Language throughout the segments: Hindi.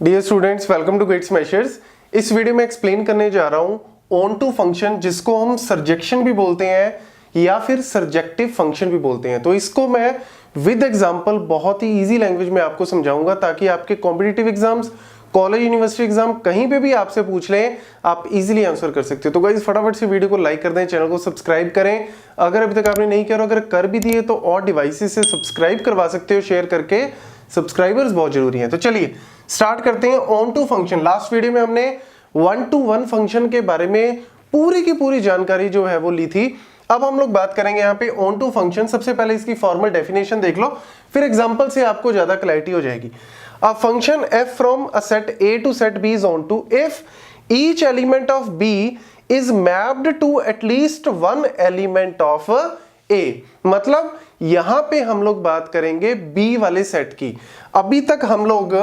Dear students, welcome to Gate Smashers. इस वीडियो में एक्सप्लेन करने जा रहा हूं ऑन टू फंक्शन, जिसको हम सर्जेक्शन भी बोलते हैं या फिर सर्जेक्टिव फंक्शन भी बोलते हैं। तो इसको मैं विद एग्जांपल बहुत ही इजी लैंग्वेज में आपको समझाऊंगा ताकि आपके competitive exams, college university exam कहीं पे भी आपसे पूछ लें, आप इजीली आंसर कर सकते हो। तो गाइस फटाफट से वीडियो को लाइक कर दें, चैनल को सब्सक्राइब करें अगर अभी तक आपने नहीं किया। अगर कर भी दिए तो और डिवाइसेस से सब्सक्राइब करवा सकते हो शेयर करके, सब्सक्राइबर्स बहुत जरूरी हैं। तो चलिए स्टार्ट करते हैं onto function. Last video में हमने 1-to-1 फंक्शन के बारे में पूरी की पूरी जानकारी जो है वो ली थी। अब हम लोग बात करेंगे यहाँ पे ऑन टू फंक्शन। सबसे पहले इसकी फॉर्मल डेफिनेशन देख लो, फिर एग्जांपल से आपको ज्यादा क्लैरिटी हो जाएगी। A function f from a set A to set B is onto if each element of B is mapped to at least one element of A। मतलब यहां पे हम लोग बात करेंगे B वाले सेट की। अभी तक हम लोग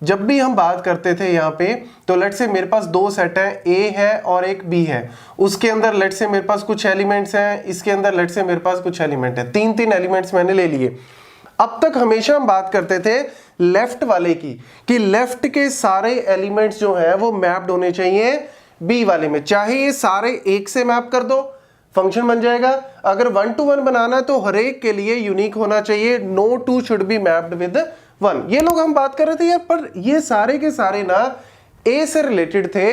जब भी हम बात करते थे यहाँ पे, तो लेट से मेरे पास दो सेट है, A है और एक B है। उसके अंदर लेट से मेरे पास कुछ एलिमेंट्स हैं, इसके अंदर लेट से मेरे पास कुछ एलिमेंट है। तीन एलिमेंट्स मैंने ले लिए। अब तक हमेशा हम बात करते थे लेफ्ट वाले की, कि लेफ्ट के सारे एलिमेंट्स जो है वो मैप्ड होने चाहिए बी वाले में। चाहे ये सारे एक से मैप कर दो, फंक्शन बन जाएगा। अगर 1-to-1 बनाना है तो हर एक के लिए यूनिक होना चाहिए, no two should be mapped with 1। ये लोग हम बात कर रहे थे यार, पर ये सारे के सारे ना ए से रिलेटेड थे।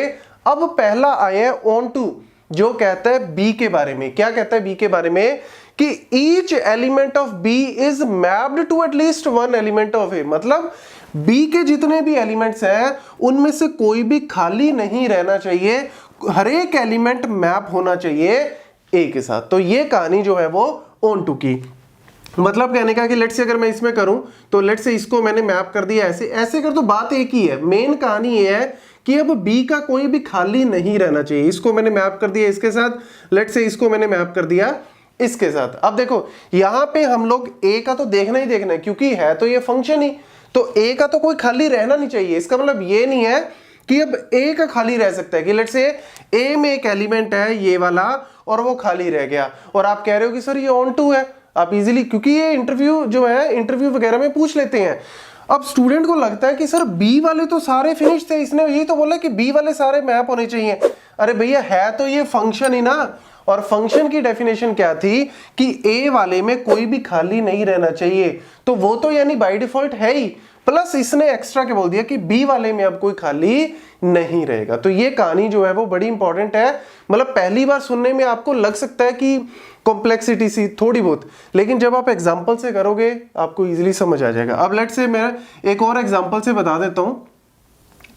अब पहला आया है ऑन टू, जो कहता है बी के बारे में। क्या कहता है बी के बारे में? कि each element of B is mapped to at least one element of A. मतलब बी के जितने भी एलिमेंट्स हैं उनमें से कोई भी खाली नहीं रहना चाहिए, हर एक एलिमेंट मैप होना चाहिए ए के साथ। तो ये कहानी जो है वो ऑन टू की। मतलब कहने का कि लेट से अगर मैं इसमें करूं तो लेट से इसको मैंने मैप कर दिया ऐसे ऐसे कर, तो बात एक ही है। मेन कहानी ये है कि अब बी का कोई भी खाली नहीं रहना चाहिए। इसको मैंने मैप कर दिया इसके साथ, लेट से इसको मैंने मैप कर दिया इसके साथ। अब देखो यहां पे हम लोग ए का तो देखना ही देखना है, क्योंकि है तो ये फंक्शन ही, तो ए का तो कोई खाली रहना नहीं चाहिए। इसका मतलब ये नहीं है कि अब ए का खाली रह सकता है, कि लेट से ए में एक एलिमेंट है ये वाला और वो खाली रह गया, और आप कह रहे हो कि सर ये ऑन टू है। आप इजीली, क्योंकि ये इंटरव्यू जो है, इंटरव्यू वगैरह में पूछ लेते हैं। अब स्टूडेंट को लगता है कि सर बी वाले तो सारे फिनिश थे, इसने यही तो बोला कि बी वाले सारे मैप होने चाहिए। अरे भैया है तो ये फंक्शन ही ना, और फंक्शन की डेफिनेशन क्या थी कि ए वाले में कोई भी खाली नहीं रहना चाहिए। तो वो तो यानी बाय डिफॉल्ट है ही, प्लस इसने एक्स्ट्रा क्या बोल दिया कि बी वाले में अब कोई खाली नहीं रहेगा। तो ये कहानी जो है वो बड़ी इंपॉर्टेंट है। मतलब पहली बार सुनने में आपको लग सकता है कि कॉम्प्लेक्सिटी सी थोड़ी बहुत, लेकिन जब आप एग्जांपल से करोगे आपको इजीली समझ आ जाएगा। अब लेट से मैं एक और एग्जांपल से बता देता हूं।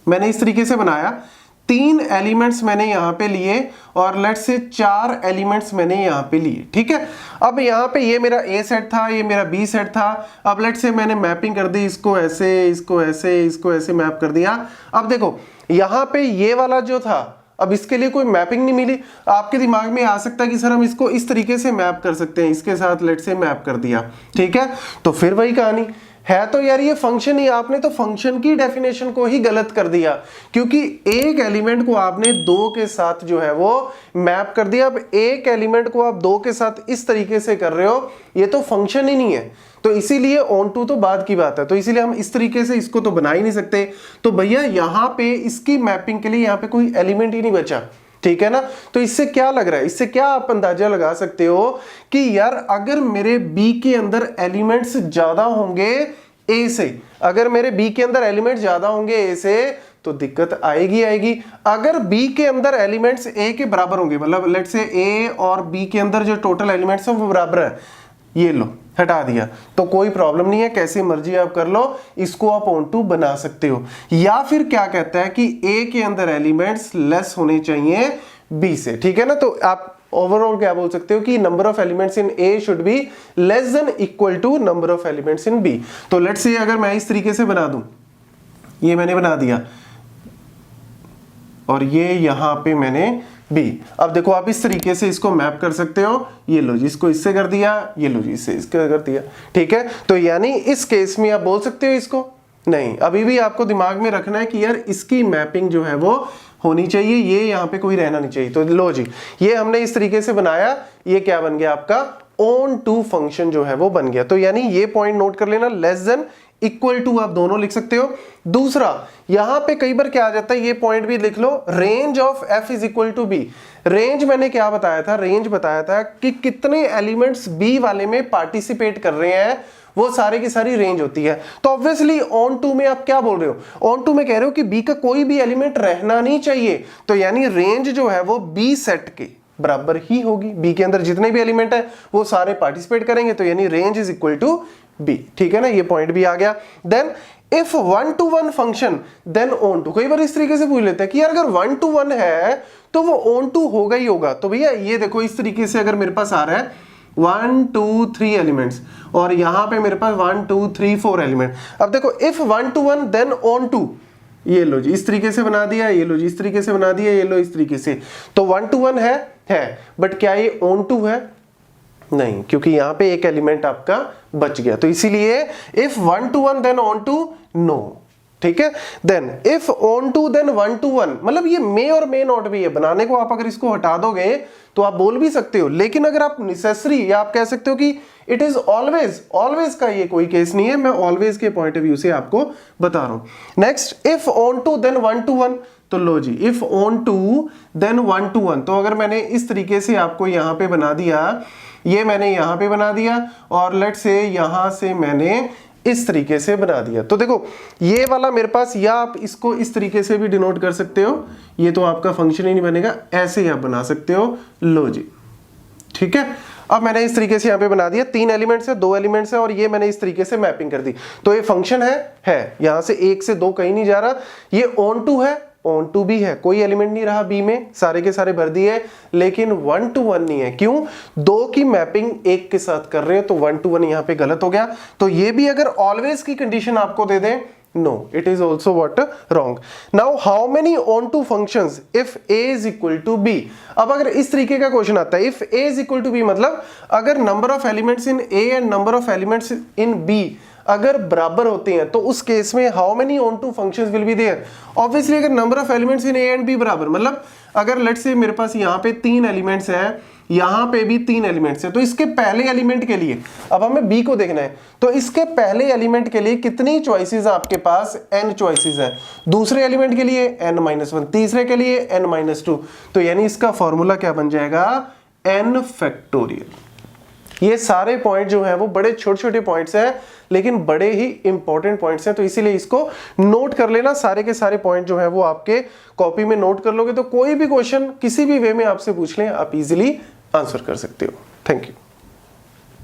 मैंने इस तरीके से बनाया, 3 एलिमेंट्स मैंने यहां पे लिए और लेट से 4 एलिमेंट्स मैंने यहां पे लिए। ठीक है, अब यहां पे ये मेरा ए सेट था, ये मेरा बी सेट था। अब लेट से मैंने मैपिंग कर दी, इसको ऐसे, इसको ऐसे, इसको ऐसे मैप कर दिया। अब देखो यहां पे ये वाला जो था, अब इसके लिए कोई मैपिंग नहीं मिली। आपके दिमाग में आ सकता है कि सर हम इसको इस तरीके से मैप कर सकते हैं, इसके साथ लेट से मैप कर दिया। ठीक है, तो फिर वही कहानी है, तो यार ये फंक्शन ही, आपने तो फंक्शन की डेफिनेशन को ही गलत कर दिया, क्योंकि एक एलिमेंट को आपने 2 के साथ जो है वो मैप कर दिया। अब एक एलिमेंट को आप 2 के साथ इस तरीके से कर रहे हो, ये तो फंक्शन ही नहीं है। तो इसीलिए ऑन टू तो बाद की बात है, तो इसीलिए हम इस तरीके से इसको तो बना ही नहीं सकते। तो भैया यहां पे इसकी मैपिंग के लिए यहां पे कोई एलिमेंट ही नहीं बचा। ठीक है ना, तो इससे क्या लग रहा है, इससे क्या आप अंदाजा लगा सकते हो कि यार अगर मेरे बी के अंदर एलिमेंट्स ज्यादा होंगे ए से, अगर मेरे बी के अंदर एलिमेंट्स ज्यादा होंगे ए से, तो दिक्कत आएगी आएगी। अगर बी के अंदर एलिमेंट्स ए के बराबर होंगे, मतलब लेट से ए और बी के अंदर जो टोटल एलिमेंट्स हैं वो बराबर है, ये लो हटा दिया, तो कोई प्रॉब्लम नहीं है, कैसे मर्जी आप कर लो, इसको आप ऑन टू बना सकते हो। या फिर क्या कहता है कि ए के अंदर एलिमेंट्स लेस होने चाहिए बी से। ठीक है ना, तो आप ओवरऑल क्या बोल सकते हो कि number of elements in A should be less than equal to number of elements in B. तो लेट्स से अगर मैं इस तरीके से बना दूं, ये मैंने बना दिया और ये यहां पे मैंने बी। अब देखो आप इस तरीके से इसको मैप कर सकते हो, ये लो जी इसको इससे कर दिया, ये लो जी इससे इसके कर दिया। ठीक है, तो यानी इस केस में आप बोल सकते हो इसको नहीं, अभी भी आपको दिमाग में रखना है कि यार इसकी मैपिंग जो है वो होनी चाहिए, ये यहाँ पे कोई रहना नहीं चाहिए। तो लो जी ये हमने इस तरीके से बनाया, ये क्या बन गया आपका ऑन टू फंक्शन जो है वो बन गया। तो यानी ये पॉइंट नोट कर लेना, लेस देन इक्वल टू आप दोनों लिख सकते हो। दूसरा, यहां पे कई बार क्या आ जाता है, ये पॉइंट भी लिख लो, range of f is equal to B. Range मैंने क्या बताया था, रेंज बताया था कि कितने एलिमेंट्स b वाले में पार्टिसिपेट कर रहे हैं, वो सारे की सारी रेंज होती है। तो ऑब्वियसली ऑन टू में आप क्या बोल रहे हो, ऑन टू में कह रहे हो कि b का कोई भी एलिमेंट रहना नहीं चाहिए, तो यानी रेंज जो है वो b सेट के बराबर ही होगी। b के अंदर जितने भी एलिमेंट है वो सारे पार्टिसिपेट करेंगे, तो यानी range is equal to b। ठीक है ना, ये पॉइंट भी आ गया। Then if 1 to 1 function then onto, कई बार इस तरीके से पूछ लेते हैं कि यार अगर 1 to 1 है तो वो ऑन टू होगा ही होगा। तो भैया ये देखो, इस तरीके से अगर मेरे पास आ रहा है 1 2 3 एलिमेंट्स और यहां पे मेरे पास 1 2 3 4 एलिमेंट। अब देखो if 1 to 1 then onto, ये लो जी इस तरीके से बना दिया, ये लो जी इस तरीके से बना दिया, ये लो इस तरीके से। तो 1 to 1 है बट क्या ये ऑन टू है? नहीं, क्योंकि यहां पे एक एलिमेंट आपका बच गया। तो इसीलिए if 1 to 1 then onto no. ठीक है, then if onto then 1 to 1, मतलब ये मे और मे नॉट भी है। बनाने को आप अगर इसको हटा दोगे तो आप बोल भी सकते हो, लेकिन अगर आप नेसेसरी या आप कह सकते हो कि इट इज ऑलवेज, ऑलवेज का ये कोई केस नहीं है, मैं ऑलवेज के पॉइंट ऑफ व्यू से आपको बता रहा हूं। Next, if onto then 1 to 1, तो लो जी if onto then 1 to 1, तो अगर मैंने इस तरीके से आपको यहां पे बना दिया, ये मैंने यहां पे बना दिया और लेट से यहां से मैंने इस तरीके से बना दिया, तो देखो ये वाला मेरे पास, या आप इसको इस तरीके से भी डिनोट कर सकते हो, ये तो आपका फंक्शन ही नहीं बनेगा, ऐसे ही आप बना सकते हो। लो जी, ठीक है, अब मैंने इस तरीके से यहां पे बना दिया, 3 एलिमेंट्स है, 2 एलिमेंट्स है और ये मैंने इस तरीके से मैपिंग कर दी। तो ये फंक्शन है यहां से 1 से 2 कहीं नहीं जा रहा। ये ऑन टू है, ऑन टू भी है, कोई एलिमेंट नहीं रहा बी में, सारे के सारे भर दिए, लेकिन 1 to 1 नहीं है। क्यों? 2 की मैपिंग 1 के साथ कर रहे हैं, तो 1 to 1 यहां पे गलत हो गया। तो ये भी अगर ऑलवेज की कंडीशन आपको दे दें, no, it is also what, wrong. Now how many onto functions if a is equal to b। अब अगर इस तरीके का क्वेश्चन आता है, if a is equal to b, मतलब अगर number of elements in a and number of elements in b अगर बराबर होते हैं, तो उस केस में how many onto functions will be there. Obviously अगर number of elements in a and b बराबर, मतलब अगर लेट्स से मेरे पास यहाँ पे 3 एलिमेंट्स हैं, यहाँ पे भी 3 एलिमेंट्स हैं, तो इसके पहले एलिमेंट के लिए अब हमें b को देखना है, तो इसके पहले एलिमेंट के लिए कितनी चॉइसेस आपके पास? n चॉइसेस हैं। दूसरे एलिमेंट के लिए n-1, तीसरे के लिए n-2, तो यानी इसका फॉर्मूला क्या बन जाएगा? n factorial. ये सारे पॉइंट जो है वो बड़े छोटे छोटे पॉइंट्स हैं, लेकिन बड़े ही इंपॉर्टेंट पॉइंट्स हैं, तो इसीलिए इसको नोट कर लेना। सारे के सारे पॉइंट जो है वो आपके कॉपी में नोट कर लोगे तो कोई भी क्वेश्चन किसी भी वे में आपसे पूछ लें, आप इजीली आंसर कर सकते हो। Thank you.